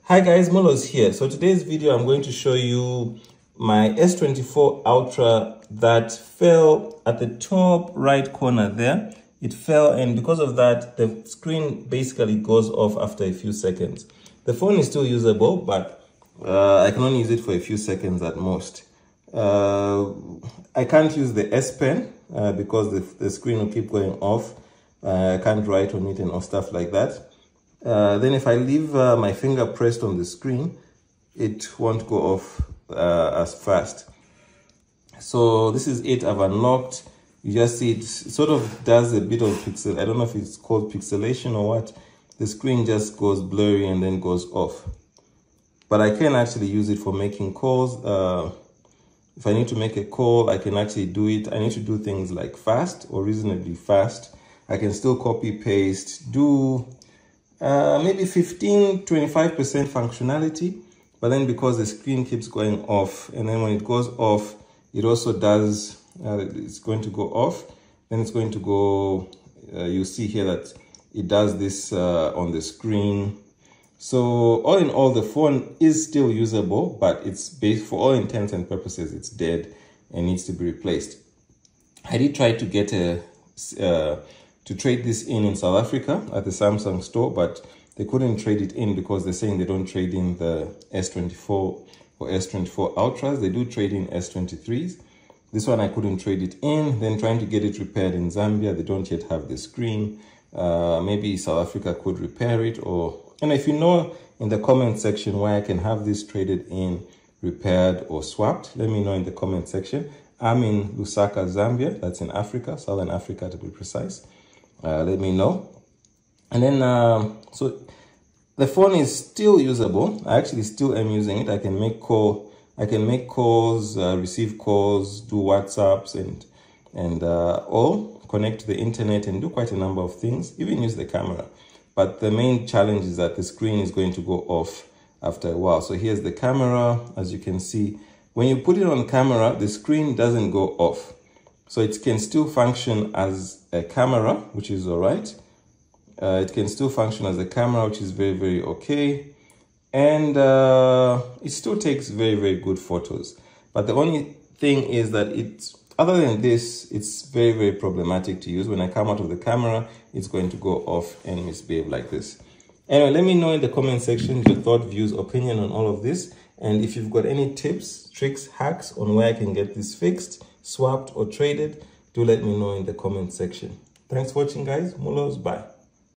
Hi guys, Mulos here. So today's video I'm going to show you my S24 Ultra that fell at the top right corner there. It fell, and because of that the screen basically goes off after a few seconds. The phone is still usable, but I can only use it for a few seconds at most. I can't use the S Pen because the screen will keep going off. I can't write on it and stuff like that. Then if I leave my finger pressed on the screen, it won't go off as fast. So this is it. I've unlocked. You just see it sort of does a bit of pixel. I don't know if it's called pixelation or what. The screen just goes blurry and then goes off. But I can actually use it for making calls. If I need to make a call, I can actually do it. I need to do things like fast or reasonably fast. I can still copy, paste, do maybe 15-25% functionality, but then because the screen keeps going off, and then when it goes off, it also does, it's going to go off, then it's going to go, you see here that it does this on the screen. So all in all, the phone is still usable, but it's based, for all intents and purposes, it's dead and needs to be replaced. I did try to get to trade this in South Africa at the Samsung store, but they couldn't trade it in because they're saying they don't trade in the S24 or S24 Ultras. They do trade in S23s. This one I couldn't trade it in. Then trying to get it repaired in Zambia, they don't yet have the screen. Maybe South Africa could repair it, and if you know in the comment section where I can have this traded in, repaired or swapped, let me know in the comment section. I'm in Lusaka, Zambia. That's in Africa, Southern Africa to be precise. Let me know. And then so the phone is still usable. I actually still am using it. I can make calls, receive calls, do WhatsApps and all, connect to the internet and do quite a number of things, even use the camera. But the main challenge is that the screen is going to go off after a while. So here's the camera. As you can see, when you put it on camera, the screen doesn't go off. So it can still function as a camera, which is all right. It can still function as a camera, which is very, very okay. And it still takes very, very good photos. But the only thing is that other than this, it's very, very problematic to use. When I come out of the camera, it's going to go off and misbehave like this. Anyway, let me know in the comment section your thought, views, opinion on all of this. And if you've got any tips, tricks, hacks on where I can get this fixed, swapped or traded, do let me know in the comment section. Thanks for watching, guys. Mulos, bye.